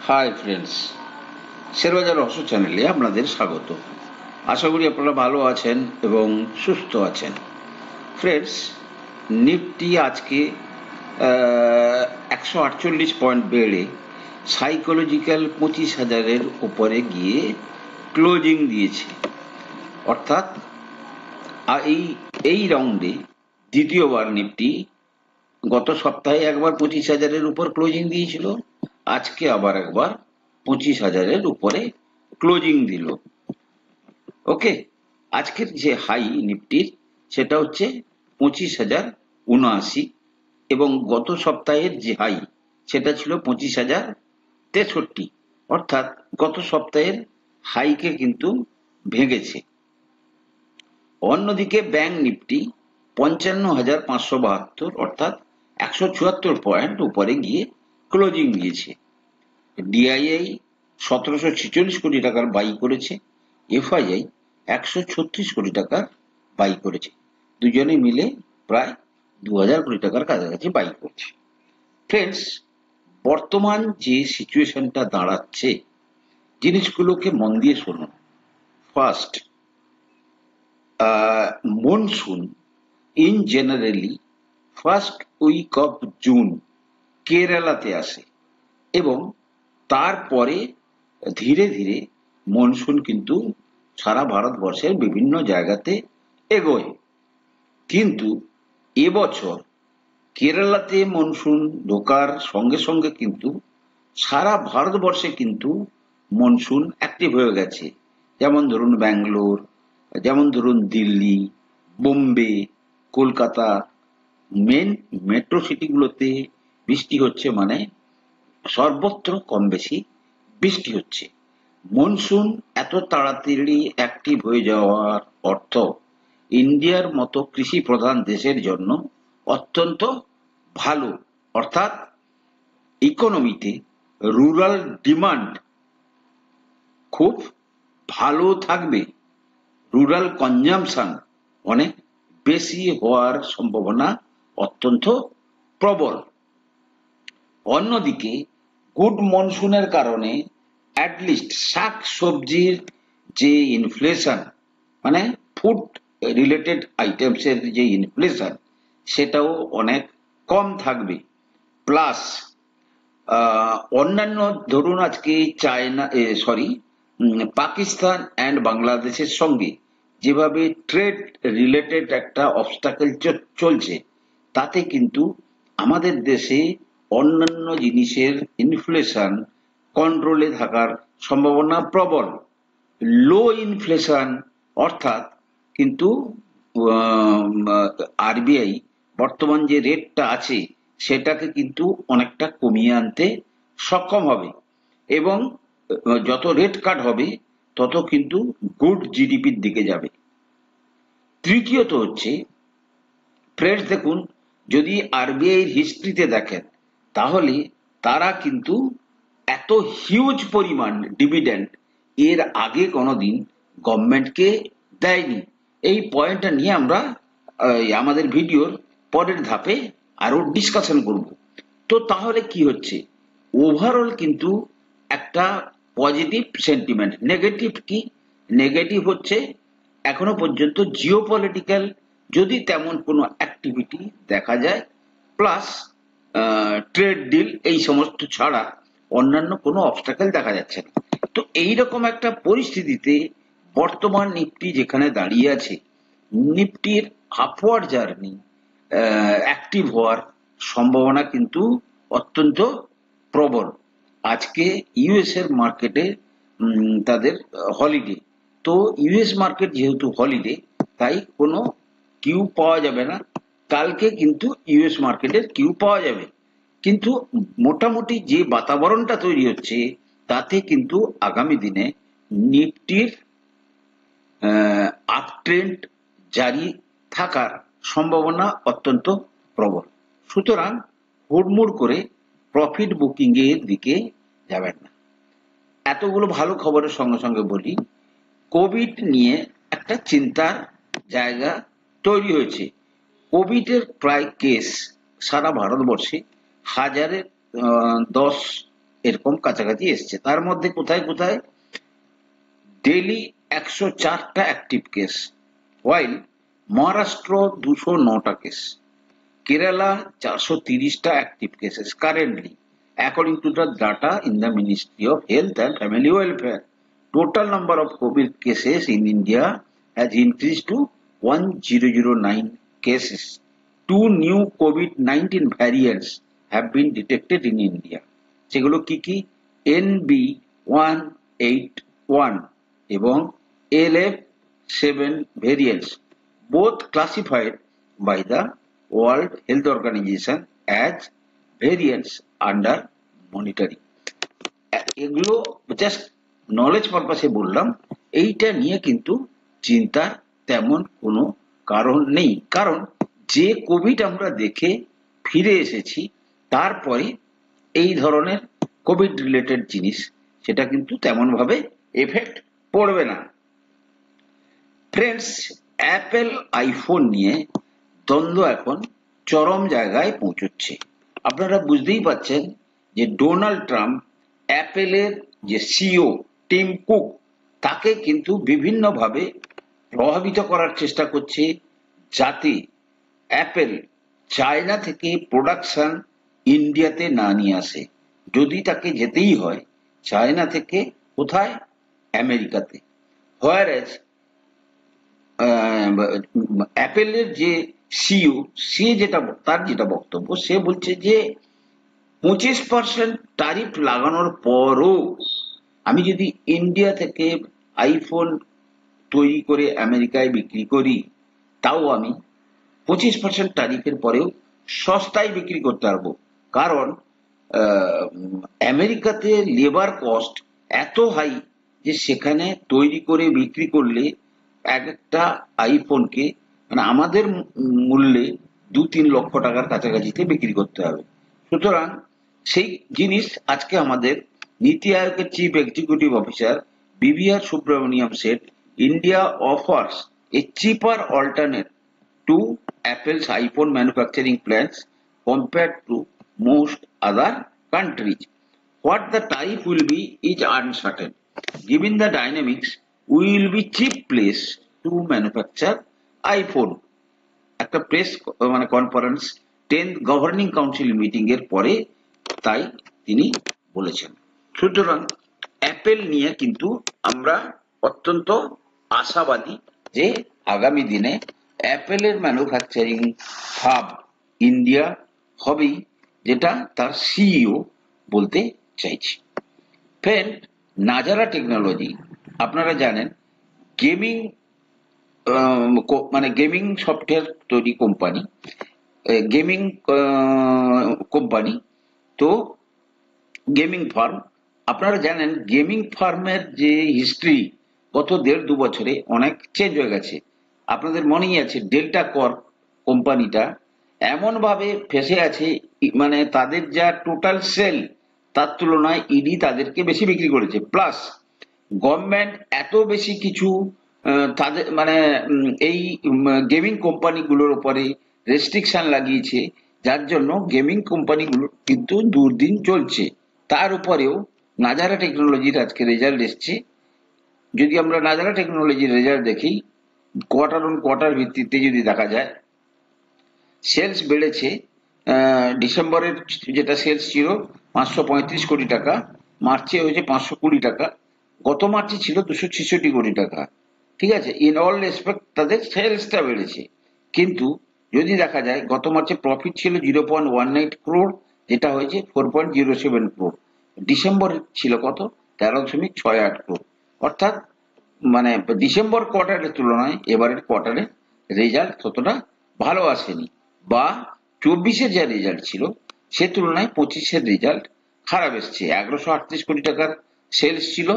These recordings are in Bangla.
হাই ফ্রেন্ডস, শেয়ারবাজার রহস্য চ্যানেলে আপনাদের স্বাগত। আশা করি আপনারা ভালো আছেন এবং সুস্থ আছেন। ফ্রেন্ডস, নিফটি আজকে 148 পয়েন্ট বেড়ে সাইকোলজিক্যাল 25,000-এর উপরে গিয়ে ক্লোজিং দিয়েছে। অর্থাৎ এই রাউন্ডে দ্বিতীয়বার নিফটি গত সপ্তাহে একবার 25,000-এর উপর ক্লোজিং দিয়েছিল, আজকে আবার একবার 25,000-এর উপরে ক্লোজিং দিল। ওকে, আজকের যে হাই নিফটির সেটা হচ্ছে 25,079 এবং গত সপ্তাহের যে হাই সেটা ছিল 25,063। অর্থাৎ গত সপ্তাহের হাইকে কিন্তু ভেঙেছে। অন্যদিকে ব্যাংক নিফটি 55,572 অর্থাৎ 174 পয়েন্ট উপরে গিয়ে ক্লোজিং দিয়েছে। ডিআইআই 1746 কোটি টাকার বাই করেছে, এফআইআই 136 কোটি টাকার বাই করেছে। দুজনে মিলে প্রায় 2,000 কোটি টাকার কাছাকাছি বাই করছে। ফ্রেন্ডস, বর্তমান যে সিচুয়েশনটা দাঁড়াচ্ছে, জিনিসগুলোকে মন দিয়ে শুনুন। First, monsoon in generally first week of June কেরালাতে আসে এবং তারপরে ধীরে ধীরে মনসুন কিন্তু সারা ভারতবর্ষের বিভিন্ন জায়গাতে এগোয়। কিন্তু এবছর কেরালাতে মনসুন ঢোকার সঙ্গে সঙ্গে কিন্তু সারা ভারতবর্ষে কিন্তু মনসুন অ্যাক্টিভ হয়ে গেছে। যেমন ধরুন ব্যাঙ্গালোর, যেমন ধরুন দিল্লি, বোম্বে, কলকাতা, মেন মেট্রো সিটিগুলোতে বৃষ্টি হচ্ছে, মানে সর্বত্র কম বেশি বৃষ্টি হচ্ছে। মনসুন এত তাড়াতাড়ি অ্যাক্টিভ হয়ে যাওয়ার অর্থ ইন্ডিয়ার মতো কৃষি প্রধান দেশের জন্য অত্যন্ত ভালো। অর্থাৎ ইকোনমিতে রুরাল ডিমান্ড খুব ভালো থাকবে, রুরাল কনজাম্পশন অনেক বেশি হওয়ার সম্ভাবনা অত্যন্ত প্রবল। অন্যদিকে গুড মনসুনের কারণে অ্যাটলিস্ট শাক সবজির যে ইনফ্লেশন, মানে ফুড রিলেটেড আইটেমসের যে ইনফ্লেশন, সেটাও অনেক কম থাকবে। প্লাস অন্যান্য ধরুন আজকে পাকিস্তান অ্যান্ড বাংলাদেশের সঙ্গে যেভাবে ট্রেড রিলেটেড একটা অবস্টাকেল চলছে, তাতে কিন্তু আমাদের দেশে অন্যান্য জিনিসের ইনফ্লেশন কন্ট্রোলে থাকার সম্ভাবনা প্রবল। লো ইনফ্লেশন অর্থাৎ কিন্তু আরবিআই বর্তমান যে রেটটা আছে সেটাকে কিন্তু অনেকটা কমিয়ে আনতে সক্ষম হবে এবং যত রেট কাট হবে তত কিন্তু গুড জিডিপির দিকে যাবে। তৃতীয়ত হচ্ছে, ফ্রেন্ডস দেখুন, যদি আরবিআইয়ের হিস্ট্রিতে দেখেন তাহলে তারা কিন্তু এত হিউজ পরিমাণ ডিভিডেন্ড এর আগে কোনোদিন গভর্নমেন্টকে দেয়নি। এই পয়েন্টটা নিয়ে আমরা আমাদের ভিডিওর পরের ধাপে আরো ডিসকাশন করব। তো তাহলে কি হচ্ছে, ওভারঅল কিন্তু একটা পজিটিভ সেন্টিমেন্ট। নেগেটিভ কি? নেগেটিভ হচ্ছে এখনো পর্যন্ত জিওপলিটিক্যাল যদি তেমন কোনো অ্যাক্টিভিটি দেখা যায়, প্লাস ট্রেড ডিল, এই সমস্ত ছাড়া অন্যান্য কোনো অবস্টাকেল দেখা যাচ্ছে না। তো এইরকম একটা পরিস্থিতিতে বর্তমান নিফটি যেখানে দাঁড়িয়ে আছে, নিফটির আপওয়ার্ড জার্নি অ্যাক্টিভ হওয়ার সম্ভাবনা কিন্তু অত্যন্ত প্রবল। আজকে ইউএস এর মার্কেটে তাদের হলিডে, তো ইউএস মার্কেট যেহেতু হলিডে তাই কোনো কিউ পাওয়া যাবে না। কালকে কিন্তু ইউএস মার্কেটের কিউ পাওয়া যাবে, কিন্তু মোটামুটি যে বাতাবরণটা তৈরি হচ্ছে তাতে কিন্তু আগামী দিনে নিফটির আপট্রেন্ড জারি থাকার সম্ভাবনা অত্যন্ত প্রবল। সুতরাং হুড়মুড় করে প্রফিট বুকিং এর দিকে যাবেন না। এতগুলো ভালো খবরের সঙ্গে সঙ্গে বলি, কোভিড নিয়ে একটা চিন্তার জায়গা তৈরি হয়েছে। কোভিডের প্রায় কেস সারা ভারতবর্ষে 1010 এরকম কাছাকাছি এসছে। তার মধ্যে কোথায় কোথায় দিল্লি 104টা অ্যাক্টিভ কেস, ওয়াইল মহারাষ্ট্র 209টা কেস, Kerala 430টা active cases currently, according to the data in the Ministry of Health and Family Welfare. Total number of COVID cases in India has increased to 1009 cases. Two new COVID-19 variants have been detected in India. সেগুলো কি কি? NB181 এবং LF7 variants, both classified by the World Health Organization as variants under monitoring. এগুলো জাস্ট নলেজ পারপাসে বললাম, এইটা নিয়ে কিন্তু চিন্তার তেমন কোনো কারণ নেই। কারণ যে কোভিড আমরা দেখে ফিরে এসেছি, তারপরে এই ধরনের কোভিড রিলেটেড জিনিস সেটা কিন্তু তেমন ভাবে এফেক্ট পড়বে না। ফ্রেন্ডস, অ্যাপেল আইফোন নিয়ে দ্বন্দ্ব এখন চরম জায়গায় পৌঁছচ্ছে। আপনারা বুঝতেই পাচ্ছেন যে ডোনাল্ড ট্রাম্প অ্যাপেলের যে সিইও টিম কুক, তাকে কিন্তু বিভিন্নভাবে প্রভাবিত করার চেষ্টা করছে যাতে অ্যাপেল চায়না থেকে প্রোডাকশন ইন্ডিয়াতে না নিয়ে আসে। যদি তাকে যেতেই হয় চায়না থেকে, কোথায়? আমেরিকাতে। হোয়ারএজ অ্যাপেলের যে সিইও, তার যেটা বক্তব্য, সে বলছে যে 25% ট্যারিফ লাগানোর পরও আমি যদি ইন্ডিয়া থেকে আইফোন তৈরি করে আমেরিকায় বিক্রি করি, তাও আমি 25% ট্যারিফের পরেও সস্তায় বিক্রি করতে পারবো। কারণ আমেরিকাতে লেবার কস্ট এত হাই যে সেখানে তৈরি করে বিক্রি করলে একটা আইফোনকে মানে আমাদের মূল্যে 2-3 লক্ষ টাকার কাছাকাছিতে বিক্রি করতে হবে। সুতরাং সেই জিনিস আজকে আমাদের নীতি আয়োগের chief executive officer BVR Subrahmanyam said, India offers a cheaper alternate to Apple's iPhone manufacturing plants compared to most other countries. What the tariff will be is uncertain. Given the dynamics, we will be cheap place to manufacture iPhone. একটা প্রেস মানে conference 10th governing council meeting এর পরে তাই তিনি বলেছেন। সুতরাং অ্যাপেল নিয়ে কিন্তু আমরা অত্যন্ত আশাবাদী যে আগামী দিনে অ্যাপেলের ম্যানুফ্যাকচারিং হাব ইন্ডিয়া হবেই, যেটা তার সিইও বলতে চাইছে। ফ্রেন্ড, নাজারা টেকনোলজি আপনারা জানেন গেমিং মানে গেমিং সফটওয়্যার তৈরি কোম্পানি, গেমিং কোম্পানি, তো গেমিং ফার্ম। আপনারা জানেন গেমিং ফার্মের যে হিস্ট্রি গত 1.5-2 বছরে অনেক চেঞ্জ হয়ে গেছে। আপনাদের মনেই আছে ডেল্টা কর্প কোম্পানিটা এমন ভাবে ফেসে আছে, মানে তাদের যা টোটাল সেল তার তুলনায় ইডি তাদেরকে বেশি বিক্রি করেছে। প্লাস গভর্নমেন্ট এত বেশি কিছু তাদের মানে এই গেমিং কোম্পানিগুলোর উপরে রেস্ট্রিকশন লাগিয়েছে, যার জন্য গেমিং কোম্পানিগুলো কিন্তু দুর্দিন চলছে। তার উপরেও নাজারা টেকনোলজির আজকে রেজাল্ট এসছে। যদি আমরা নাজারা টেকনোলজির রেজাল্ট দেখি, কোয়ার্টার অন কোয়ার্টার ভিত্তিতে যদি দেখা যায়, সেলস বেড়েছে। ডিসেম্বরের যেটা সেলস ছিল 535 কোটি টাকা, মার্চে হয়েছে 520 টাকা, গত মার্চে ছিল 266 কোটি টাকা। ঠিক আছে, ইন অল রেসপেক্ট তাদের সেলসটা বেড়েছে। কিন্তু যদি দেখা যায় গত মার্চে প্রফিট ছিল 0.18 crore, যেটা হয়েছে 4.07 crore। ডিসেম্বরে ছিল কত? 13.68 crore। অর্থাৎ মানে ডিসেম্বর কোয়ার্টারের তুলনায় এবারের কোয়ার্টারে রেজাল্ট ততটা ভালো আসেনি, বা 24-এর যা রেজাল্ট ছিল সে তুলনায় 25-এর রেজাল্ট খারাপ এসছে। 1138 কোটি টাকার সেলস ছিল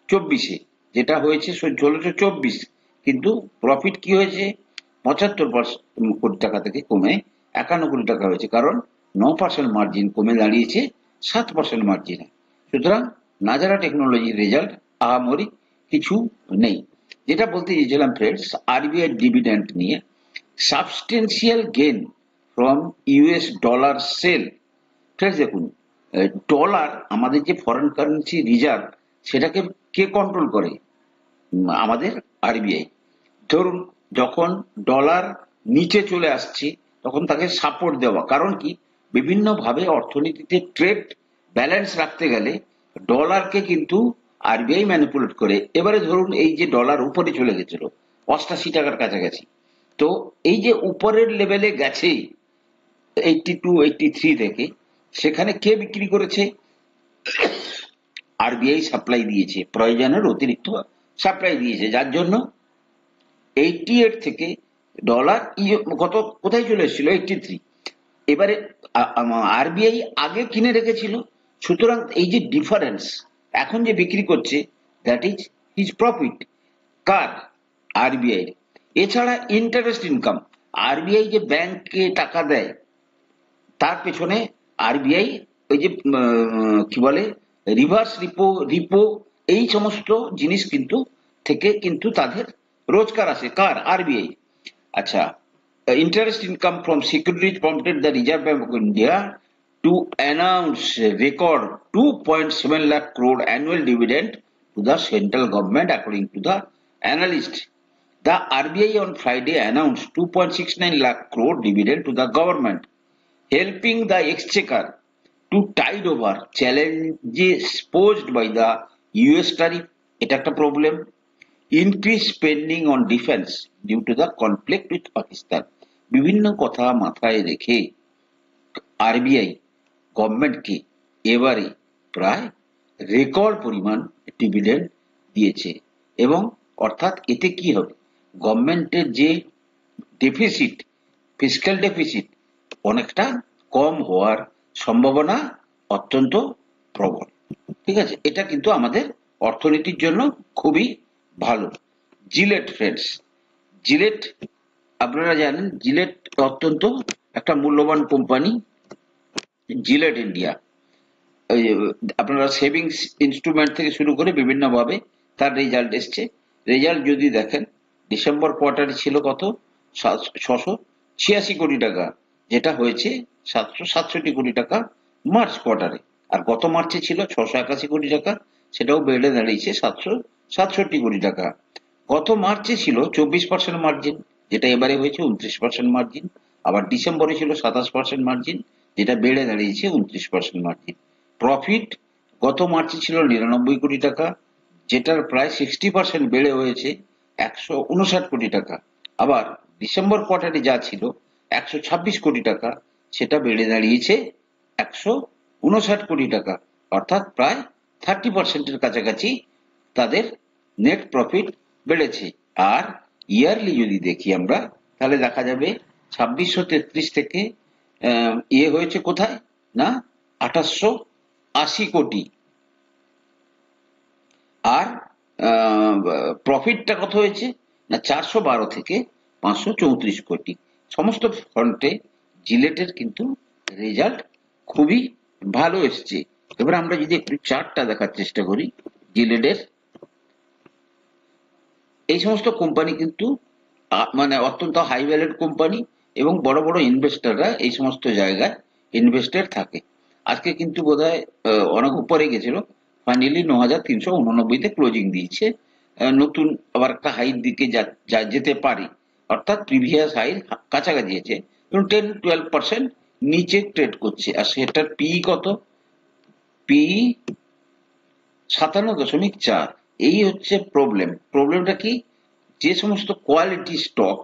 24-এ, যেটা হয়েছে 1624, কিন্তু প্রফিট কি হয়েছে 75 কোটি টাকা থেকে কমে 51 কোটি টাকা হয়েছে, কারণ 9% মার্জিন কমে দাঁড়িয়েছে 7% মার্জিনে। সুতরাং নাজারা টেকনোলজির রেজাল্ট আহামরি কিছু নেই। যেটা বলতে চেয়েছিলাম ফ্রেন্ডস, আরবিআই ডিভিডেন্ড নিয়ে substantial gain from US dollar sale. Friends দেখুন, ডলার, আমাদের যে ফরেন কারেন্সি রিজার্ভ, সেটাকে কে কন্ট্রোল করে? আমাদের আরবিআই। ধরুন যখন ডলার নিচে চলে আসছে তখন তাকে সাপোর্ট দেওয়া, কারণ কি, বিভিন্ন ভাবে অর্থনীতিতে ট্রেড ব্যালেন্স রাখতে গেলে ডলারকে কিন্তু আরবিআই ম্যানিপুলেট করে। এবারে ধরুন এই যে ডলার উপরে চলে গেছিল 88 টাকার কাছাকাছি, তো এই যে উপরের লেভেলে গেছে 82 83 থেকে, সেখানে কে বিক্রি করেছে? আরবিআই সাপ্লাই দিয়েছে, প্রয়োজনের অতিরিক্ত সাপ্লাই দিয়েছে, যার জন্য 88 থেকে ডলার কত কোথায় চলে এসেছিল 83। এবারে আরবিআই আগে কিনে রেখেছিল, সুতরাং এই যে ডিফারেন্স এখন যে বিক্রি করছে, that is his profit. Car? RBI. এছাড়া ইন্টারেস্ট ইনকাম, আরবিআই যে ব্যাংককে টাকা দেয় তার পেছনে আরবিআই ওই যে কি বলে রিভার্স রিপো রিপো এই সমস্ত জিনিস কিন্তু থেকে কিন্তু তাদের রোজগার আসে। কার? আরবিআই। আচ্ছা, interest income from securities prompted the Reserve Bank of India to announce a record 2.7 lakh crore annual dividend to the central government, according to the analyst. The RBI on Friday announced 2.69 lakh crore dividend to the government, helping the exchequer to tide over challenges posed by the US tariff. এটা একটা problem. increase spending on defense due to the conflict with Pakistan. বিভিন্ন কথা মাথায় রেখে আরবিআই গভর্নমেন্টকে এবারে প্রায় রেকর্ড পরিমাণ ডিভিডেন্ড দিয়েছে, এবং অর্থাৎ এতে কি হবে, গভর্নমেন্টের যে ডেফিসিট, ফিসক্যাল ডেফিসিট অনেকটা কম হওয়ার সম্ভাবনা অত্যন্ত প্রবল। ঠিক আছে, এটা কিন্তু আমাদের অর্থনীতির জন্য খুবই ভালো। জিলেট ফ্রেন্ডস, জিলেট আপনারা জানেন জিলেট অত্যন্ত একটা মূল্যবান কোম্পানি। জিলেট ইন্ডিয়া, আপনারা সেভিংস ইনস্ট্রুমেন্ট থেকে শুরু করে বিভিন্ন ভাবে তার রেজাল্ট এসছে। রেজাল্ট যদি দেখেন, ডিসেম্বর কোয়ার্টারে ছিল কত? 686 কোটি টাকা, যেটা হয়েছে 767 কোটি টাকা মার্চ কোয়ার্টারে। আর গত মার্চে ছিল 681 কোটি টাকা, সেটাও বেড়ে দাঁড়িয়েছে 767 কোটি টাকা। গত মার্চে ছিল 24% মার্জিন, যেটা এবারে হয়েছে 29% মার্জিন। আবার ডিসেম্বরে ছিল 27% মার্জিন, যেটা বেড়ে দাঁড়িয়েছে 29% মার্জিন। প্রফিট গত মার্চে ছিল 99 কোটি টাকা, যেটার প্রায় 60% বেড়ে হয়েছে 159 কোটি টাকা। আবার ডিসেম্বর কোয়ার্টারে যা ছিল 126 কোটি টাকা, সেটা বেড়ে দাঁড়িয়েছে 159 কোটি টাকা, অর্থাৎ প্রায় 30% কাছাকাছি তাদের নেট প্রফিট বেড়েছে। আর ইয়ারলি যদি দেখি আমরা, তাহলে দেখা যাবে 2633 থেকে হয়েছে কোথায় না 2880 কোটি। আর প্রফিটটা কত হয়েছে না 412 থেকে 534 কোটি। সমস্ত ফ্রন্টে জিলেটের কিন্তু রেজাল্ট খুবই ভালো এসছে। এবার আমরা যদি একটু চার্টটা দেখার চেষ্টা করি জিলেটের, এই সমস্ত কোম্পানি কিন্তু মানে অত্যন্ত হাই ভ্যালুড কোম্পানি, এবং বড় বড় ইনভেস্টররা এই সমস্ত জায়গায় ইনভেস্টেড থাকে। আজকে কিন্তু বোধহয় অনেক উপরে গেছিল, ফাইনালি 9389 তে ক্লোজিং দিয়েছে। নতুন আবার একটা হাইর দিকে যেতে পারে, অর্থাৎ প্রিভিয়াস হাইর কাছাকাছি আছে, এবং 10-12% নিচে ট্রেড করছে। আর সেটার পিই কত? পিই 57.4। এই হচ্ছে প্রবলেমটা কি, যে সমস্ত কোয়ালিটি স্টক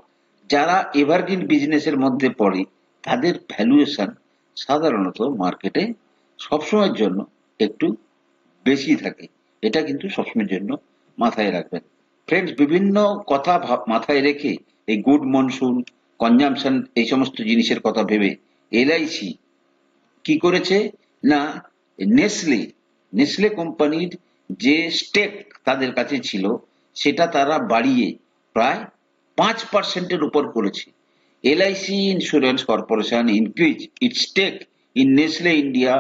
যারা এভারগ্রিন বিজনেসের মধ্যে পড়ে, তাদের ভ্যালুয়েশন সাধারণত মার্কেটে সবসময়ের জন্য একটু বেশি থাকে। এটা কিন্তু সবসময়ের জন্য মাথায় রাখবেন ফ্রেন্ডস। বিভিন্ন কথা মাথায় রেখে এই গুড মনসুন, কনজামশন, এই সমস্ত জিনিসের কথা ভেবে এলআইসি কি করেছে না, নেসলে কোম্পানির যে স্টেক তাদের কাছে ছিল সেটা তারা বাড়িয়ে প্রায় 5%-এর উপর করেছে। LIC insurance corporation increase its stake in Nestle India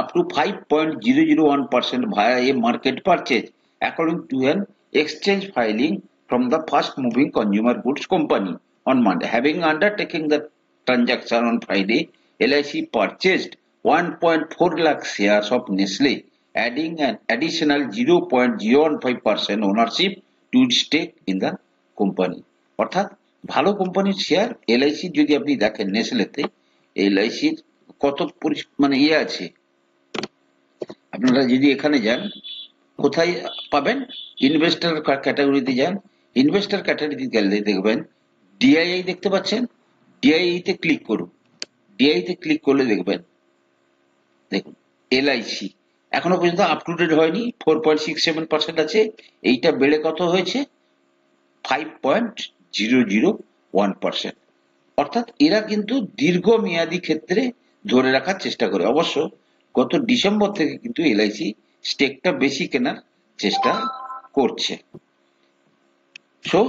up to 5.001% via a market purchase, according to an exchange filing from the fast moving consumer goods company on Monday. Having undertaken the transaction on Friday, LIC purchased 1.4 lakh shares of Nestle, adding an additional 0.015% ownership to its stake in the company. অর্থাৎ ভালো কোম্পানির শেয়ার এলআইসি যদি আপনি দেখেন নেসলেতে, এলআইসির কত মানে আছে, আপনারা যদি এখানে যান কোথায় পাবেন, ইনভেস্টর ক্যাটাগরিতে যান, ইনভেস্টর ক্যাটাগরিতে গেলে দেখবেন ডিআইআই দেখতে পাচ্ছেন, ডিআইআই তে ক্লিক করুন, ডিআই তে ক্লিক করলে দেখবেন, দেখুন এলআইসি এখনো পর্যন্ত আপ টু ডেট হয়নি, 4.67% আছে, এইটা বেড়ে কত হয়েছে 5.001%। অর্থাৎ এরা কিন্তু দীর্ঘমেয়াদী ক্ষেত্রে ধরে রাখার চেষ্টা করে। অবশ্য গত ডিসেম্বর থেকে কিন্তু এলআইসি স্টেকটা বেশি কেনার চেষ্টা করছে। So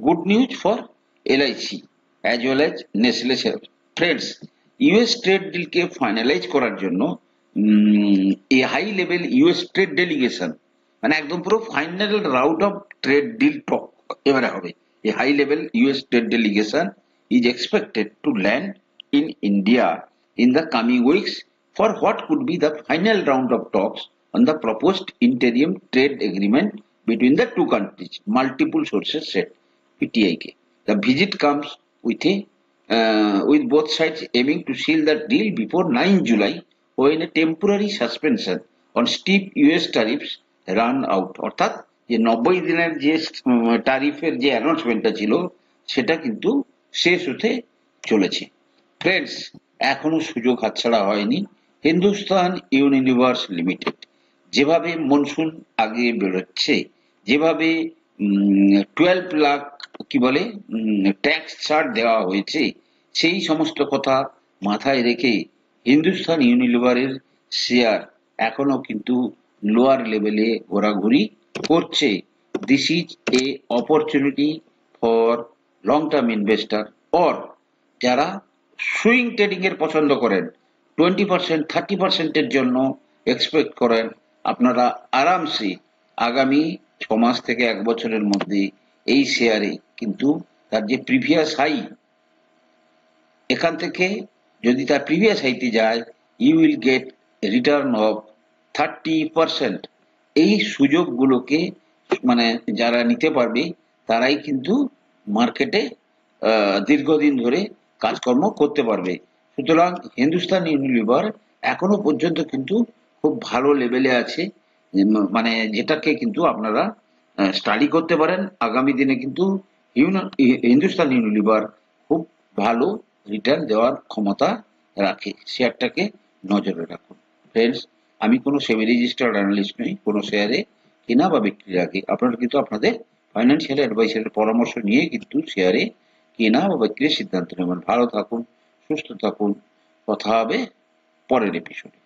good news for LIC as well as Nestle share. Friends, US trade ডিলকে ফাইনালাইজ করার জন্য a high level US trade delegation, মানে একদম পুরো final round of trade deal talk এবারে হবে। A high level US trade delegation is expected to land in India in the coming weeks for what could be the final round of talks on the proposed interim trade agreement between the two countries, multiple sources said PTIK. The visit comes with both sides aiming to seal the deal before 9 July when a temporary suspension on steep US tariffs run out. অর্থাৎ যে 90 দিনের যে ট্যারিফের যে অ্যানাউন্সমেন্টটা ছিল সেটা কিন্তু শেষ হতে চলেছে। ফ্রেন্ডস, এখনো সুযোগ হাতছাড়া হয়নি। হিন্দুস্তান ইউনিলিভার্স লিমিটেড যেভাবে মনসুন আগে বেরোচ্ছে, যেভাবে 12 লাখ কি বলে ট্যাক্স ছাড় দেওয়া হয়েছে, সেই সমস্ত কথা মাথায় রেখে হিন্দুস্তান ইউনিলিভারের শেয়ার এখনো কিন্তু লোয়ার লেভেলে ঘোরাঘুরি করছে। This is a opportunity for long term investor or যারা সুইং ট্রেডিং এর পছন্দ করেন, 20% 30% জন্য এক্সপেক্ট করেন, আপনারা আরামসে আগামী 6 মাস থেকে 1 বছরের মধ্যে এই শেয়ারে কিন্তু তার যে প্রিভিয়াস হাই, এখান থেকে যদি তার প্রিভিয়াস হাইতে যায় you will get return of 30%। এই সুযোগগুলোকে মানে যারা নিতে পারবে তারাই কিন্তু মার্কেটে দীর্ঘদিন ধরে কাজকর্ম করতে পারবে। সুতরাং হিন্দুস্তান ইউনিলিভার এখনো পর্যন্ত কিন্তু খুব ভালো লেভেলে আছে, মানে যেটাকে কিন্তু আপনারা স্টাডি করতে পারেন। আগামী দিনে কিন্তু হিন্দুস্তান ইউনিলিভার খুব ভালো রিটার্ন দেওয়ার ক্ষমতা রাখে, শেয়ারটাকে নজরে রাখুন। ফ্রেন্ডস, আমি কোনো সেবি রেজিস্টার্ড অ্যানালিস্ট নই। কোনো শেয়ারে কেনা বা বিক্রির আগে আপনারা কিন্তু আপনাদের ফাইন্যান্সিয়াল অ্যাডভাইসারের পরামর্শ নিয়ে কিন্তু শেয়ারে কেনা বা বিক্রির সিদ্ধান্ত নেবেন। ভালো থাকুন, সুস্থ থাকুন, কথা হবে পরের এপিসোডে।